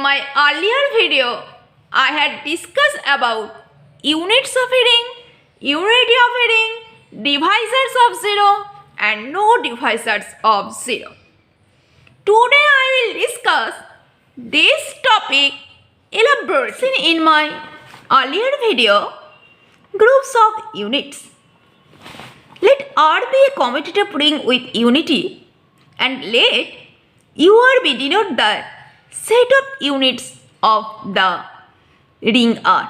my earlier video, I had discussed about units of heading, unity of heading, divisors of 0 and no divisors of 0. Today I will discuss this topic elaborately in my earlier video, groups of units. Let R be a commutative ring with unity and let UR be denote the set of units of the ring R.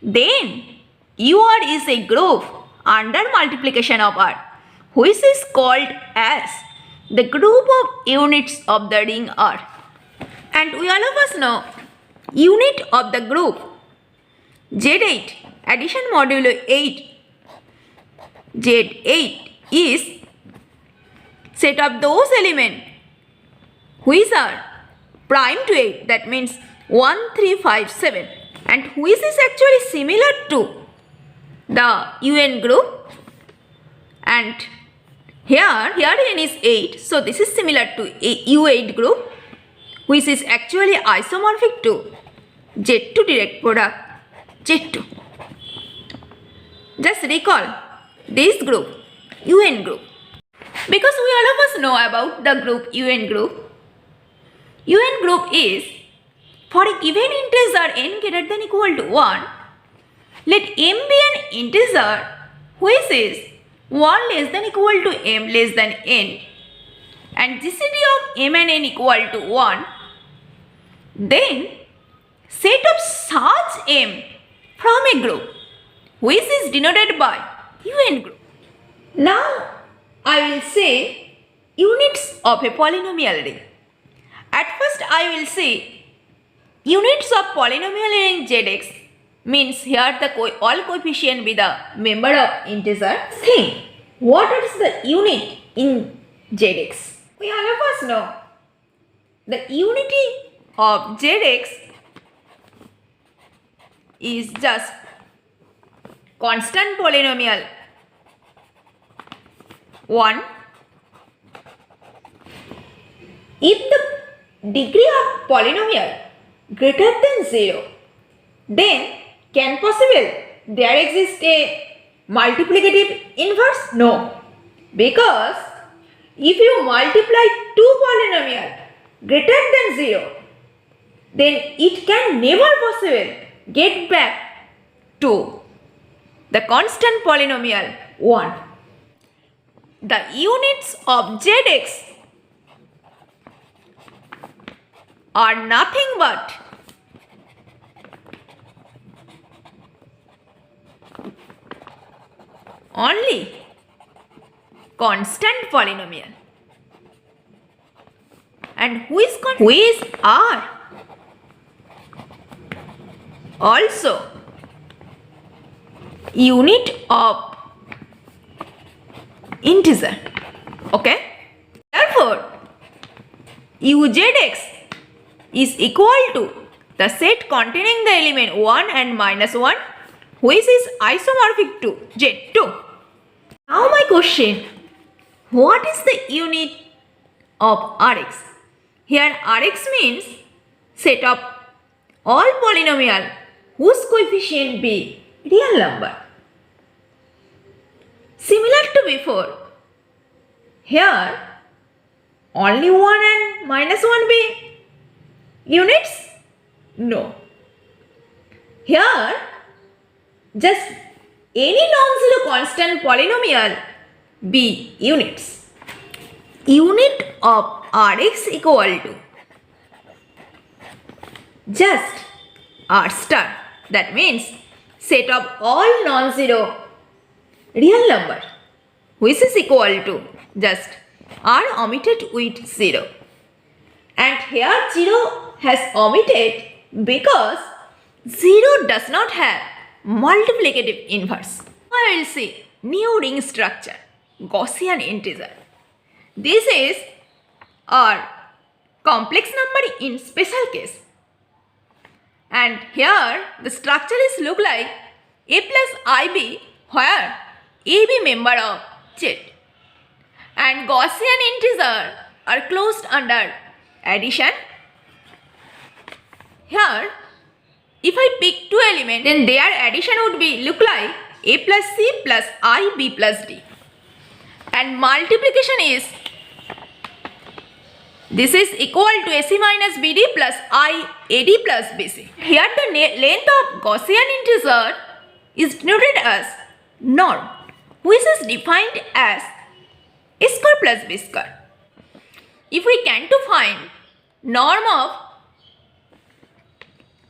Then UR is a group under multiplication of R, which is called as the group of units of the ring R. And we all of us know unit of the group Z8 addition modulo 8 Z8 is set of those elements which are prime to 8, that means 1, 3, 5, 7, and which is actually similar to the UN group, and here n is 8, so this is similar to a U8 group, which is actually isomorphic to Z2 direct product Z2. Just recall this group, UN group, because we all of us know about the group UN group. UN group is for a given integer n greater than equal to 1, let m be an integer which is 1 less than equal to m less than n and GCD of m and n equal to 1, then set of such m from a group which is denoted by UN group. Now I will say units of a polynomial ring. At first I will say units of polynomial ring Zx means here the all coefficient be the member of integer. Think what is the unit in Zx? We all of us know the unity of Zx is just constant polynomial 1. If the degree of polynomial greater than 0, then can possible there exists a multiplicative inverse? No, because if you multiply two polynomial greater than 0, then it can never possible get back to the constant polynomial 1. The units of Zx are nothing but only constant polynomial. And who is R? Also unit of integer. Okay? Therefore, Uzx is equal to the set containing the element 1 and minus 1, which is isomorphic to Z2. Now my question, what is the unit of Rx? Here Rx means set of all polynomial whose coefficient be real number. Similar to before, here only 1 and minus 1 be units? No. Here just any non-zero constant polynomial be units. Unit of Rx equal to just R star, that means set of all non-zero real number which is equal to just R omitted with 0, and here 0 has omitted because 0 does not have multiplicative inverse. I will see new ring structure, Gaussian integer. This is our complex number in special case, and here the structure is look like A plus IB, where A be member of Z, and Gaussian integer are closed under addition here if I pick two elements, then their addition would be look like a plus c plus I b plus d, and multiplication is this is equal to ac minus bd plus I ad plus bc. Here the length of Gaussian integer is denoted as norm, which is defined as a square plus b square. If we can to find norm of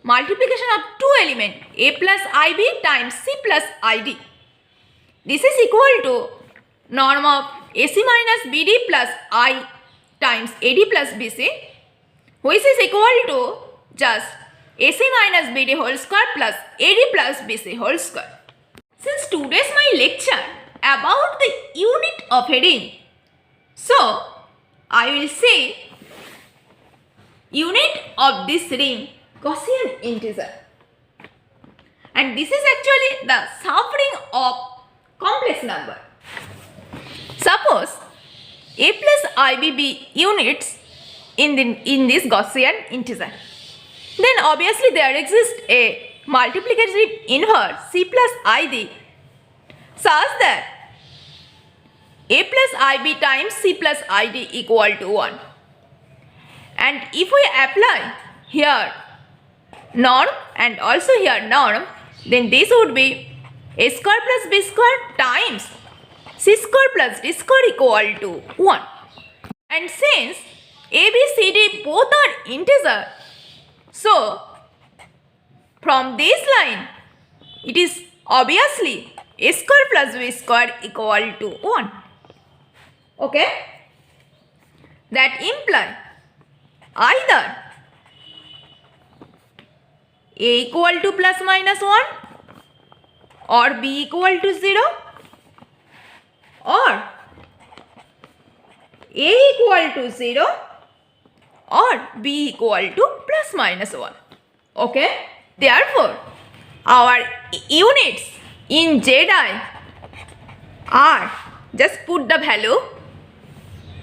multiplication of two elements a plus ib times c plus id, this is equal to norm of ac minus bd plus I times ad plus bc, which is equal to just ac minus bd whole square plus ad plus bc whole square. Since today's my lecture about the unit of a ring, so I will say unit of this ring Gaussian integer, and this is actually the subring of complex number. Suppose a plus ib be units in this Gaussian integer, then obviously there exists a multiplicative inverse c plus id such that a plus ib times c plus id equal to 1. And if we apply here norm and also here norm, then this would be a square plus b square times c square plus d square equal to 1. And since a, b, c, d both are integer, so from this line it is obviously a square plus b square equal to 1. Okay? That imply either a equal to plus minus 1 or b equal to 0 or a equal to 0 or b equal to plus minus 1. Okay? Therefore, our units in Zi are, just put the value,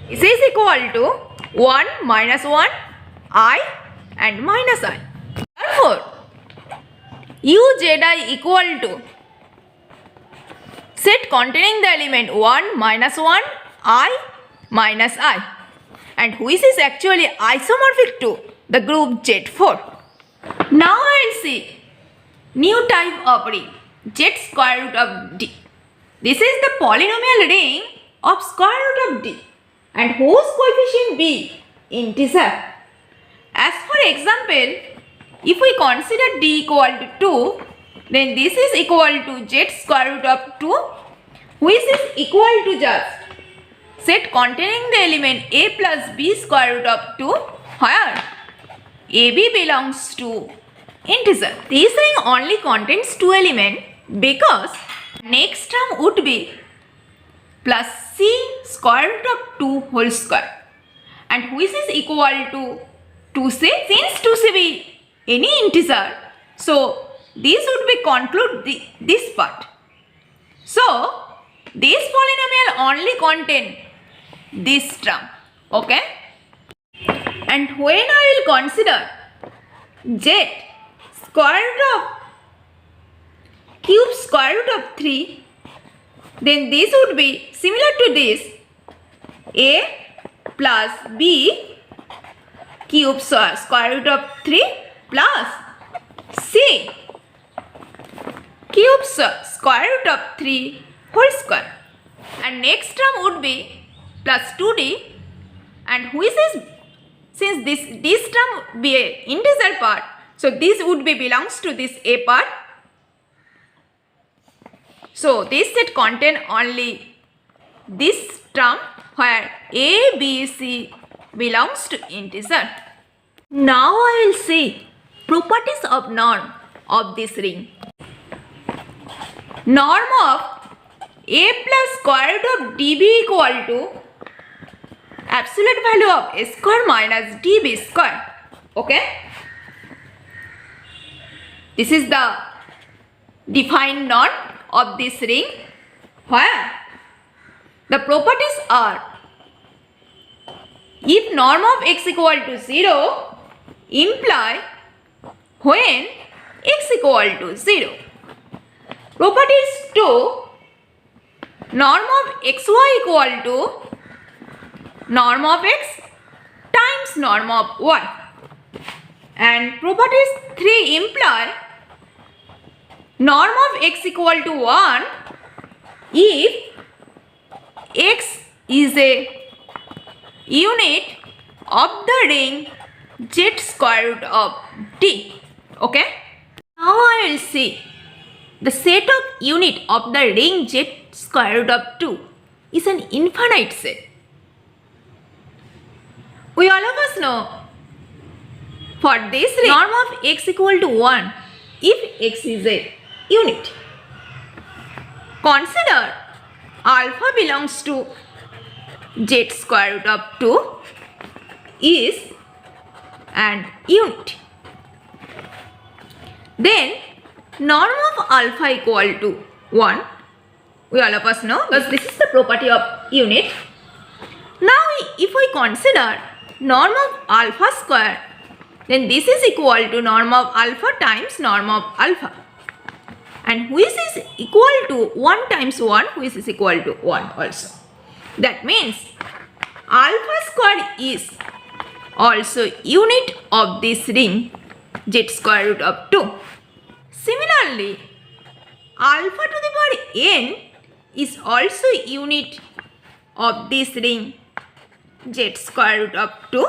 this is equal to 1 minus 1 I and minus I. Therefore, Uzi equal to set containing the element 1 minus 1 I minus I, and which is actually isomorphic to the group Z4. Now I will see new type of ring, Z square root of D. This is the polynomial ring of square root of D and whose coefficient be integer. As for example, if we consider D equal to 2, then this is equal to Z square root of 2, which is equal to just set containing the element a plus b square root of 2, where ab belongs to integer. This ring only contains two elements because next term would be plus c square root of 2 whole square, and which is equal to 2c. Since 2c be any integer, so this would be conclude this part. So this polynomial only contain this term. Okay? And when I will consider z square root of cube square root of 3, then this would be similar to this a plus b cube square root of 3 plus c cube square root of 3 whole square, and next term would be plus 2d, and which is, since this term be a integer part, so this would be belongs to this a part. So this set contain only this term where a, b, c belongs to integer. Now I will see properties of norm of this ring. Norm of a plus square root of db equal to absolute value of a square minus db square. Okay? This is the defined norm of this ring, where the properties are: if norm of x equal to 0, imply when x equal to 0. Properties 2, norm of xy equal to norm of x times norm of y. And properties 3 imply norm of x equal to 1 if x is a unit of the ring z square root of t. Okay. Now I will see the set of unit of the ring z square root of 2 is an infinite set. We all of us know for this ring norm of x equal to 1 if x is a unit. Consider alpha belongs to z square root of 2 is an unit. Then norm of alpha equal to 1. We all of us know because this is the property of unit. Now if we consider norm of alpha square, then this is equal to norm of alpha times norm of alpha. And which is equal to 1 times 1, which is equal to 1 also. That means alpha square is also unit of this ring z square root of 2. Similarly, alpha to the power n is also unit of this ring z square root of 2,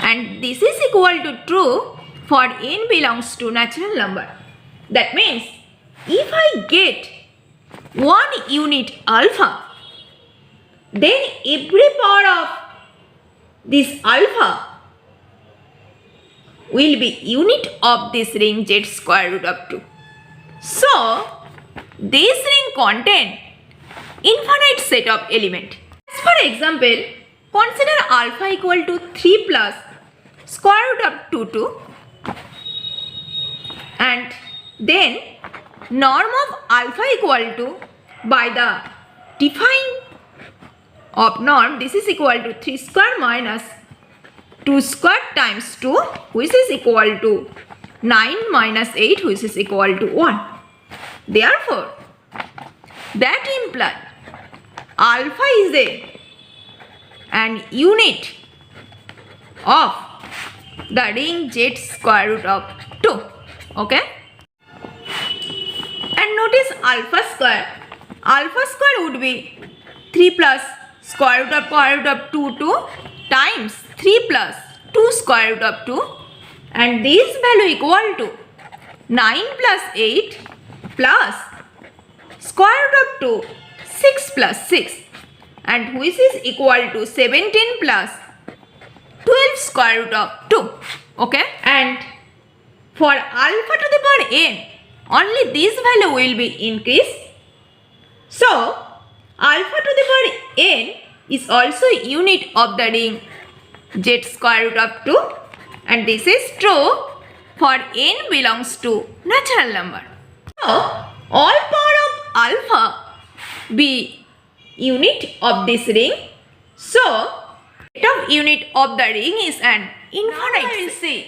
and this is equal to true for n belongs to natural number. That means if I get one unit alpha, then every power of this alpha will be unit of this ring z square root of 2. So this ring contain infinite set of element. As for example, consider alpha equal to 3 plus square root of 2 and then norm of alpha equal to, by the define of norm, this is equal to 3 square minus 2 square times 2, which is equal to 9 minus 8, which is equal to 1. Therefore, that implies alpha is an unit of the ring z square root of 2. Okay. And notice alpha square. Alpha square would be 3 plus square root of 2 times 3 plus 2 square root of 2, and this value equal to 9 plus 8 plus square root of 2 6 plus 6, and which is equal to 17 plus 12 square root of 2. Okay, and for alpha to the power n, only this value will be increased. So alpha to the power n is also unit of the ring z square root of 2, and this is true for n belongs to natural number. So all power of alpha be unit of this ring. So set of unit of the ring is an infinite. Now I will see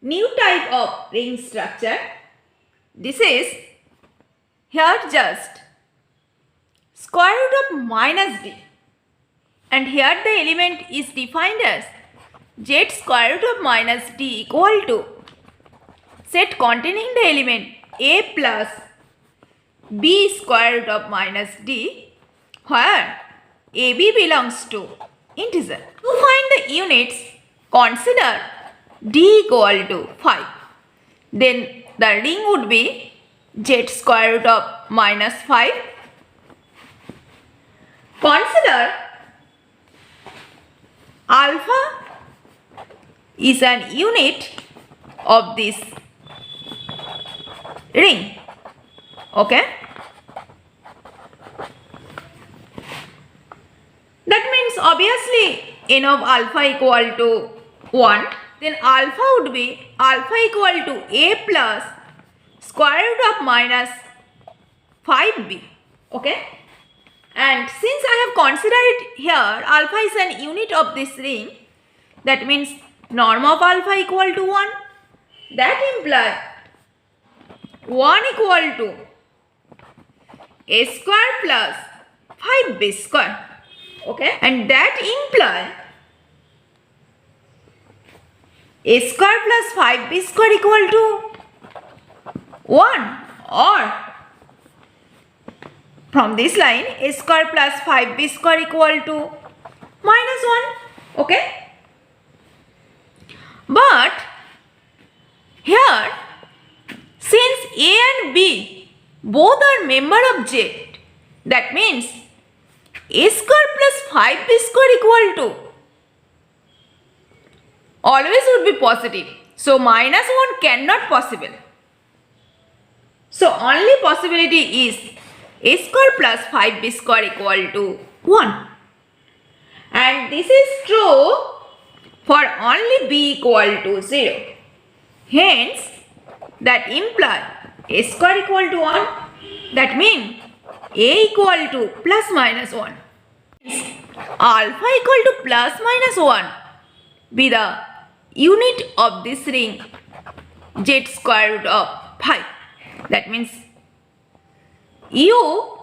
new type of ring structure. This is here just square root of minus d, and here the element is defined as z square root of minus d equal to set containing the element a plus b square root of minus d, where ab belongs to integer. To find the units, consider d equal to 5. Then the ring would be z square root of minus 5. Consider alpha is an unit of this ring. Okay. That means obviously n of alpha equal to 1. Then alpha would be alpha equal to a plus square root of minus 5b. Okay. And since I have considered here alpha is an unit of this ring, that means norm of alpha equal to 1. that imply 1 equal to a square plus 5b square. Okay, and that imply a square plus 5b square equal to 1, or from this line a square plus 5b square equal to minus 1. Okay, but here since a and b both are member of Z, that means a square plus 5b square equal to always would be positive. So minus 1 cannot possible. So only possibility is a square plus 5b square equal to 1. And this is true for only b equal to 0. Hence that imply a square equal to 1. That means a equal to plus minus 1. Alpha equal to plus minus 1 be the unit of this ring Z square root of 5. That means U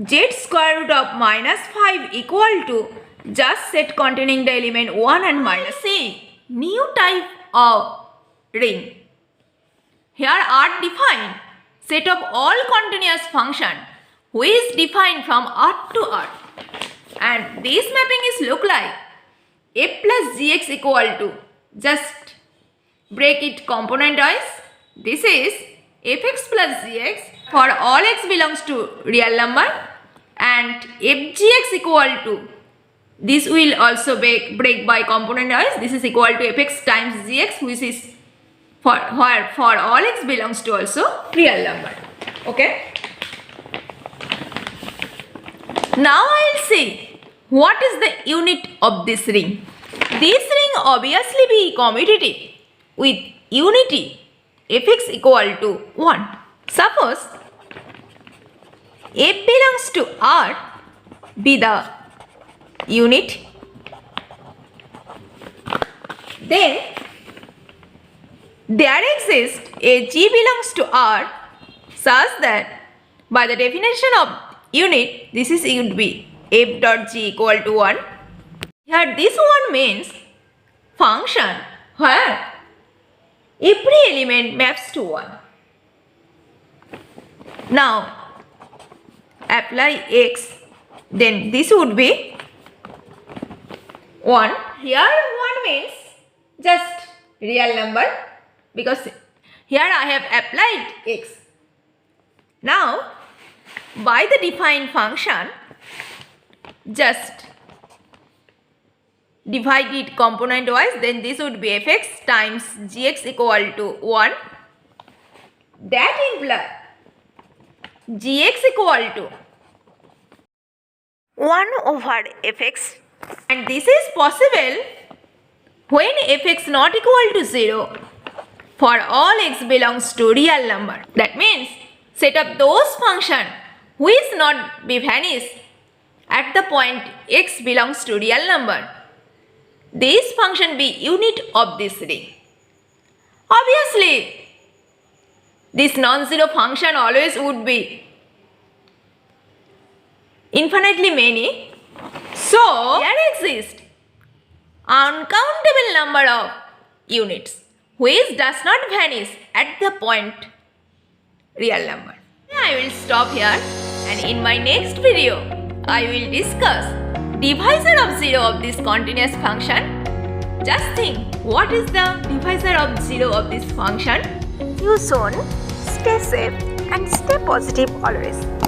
Z square root of minus 5 equal to just set containing the element 1 and minus. See, new type of ring. Here are defined set of all continuous function which is defined from earth to earth, and this mapping is look like f plus gx equal to, just break it component wise, this is fx plus gx for all x belongs to real number, and fgx equal to, this will also break by component wise, this is equal to fx times gx, which is for all x belongs to also real number. Okay. Now I will see what is the unit of this ring. This ring obviously be commutative with unity fx equal to 1. Suppose f belongs to R be the unit, then there exists a G belongs to R such that by the definition of unit, this is would be f dot g equal to 1. Here this one means function where every element maps to 1. Now apply x, then this would be 1. Here 1 means just real number, because here I have applied x. Now by the defined function, just divide it component wise, then this would be fx times gx equal to 1. That implies gx equal to 1 over fx, and this is possible when fx not equal to 0 for all x belongs to real number. That means set up those function which not be vanish at the point x belongs to real number. This function be unit of this ring. Obviously, this non-zero function always would be infinitely many. So, there exists uncountable number of units which does not vanish at the point real number. I will stop here, and in my next video, I will discuss divisor of 0 of this continuous function. Just think, what is the divisor of 0 of this function? See you soon. Stay safe and stay positive always.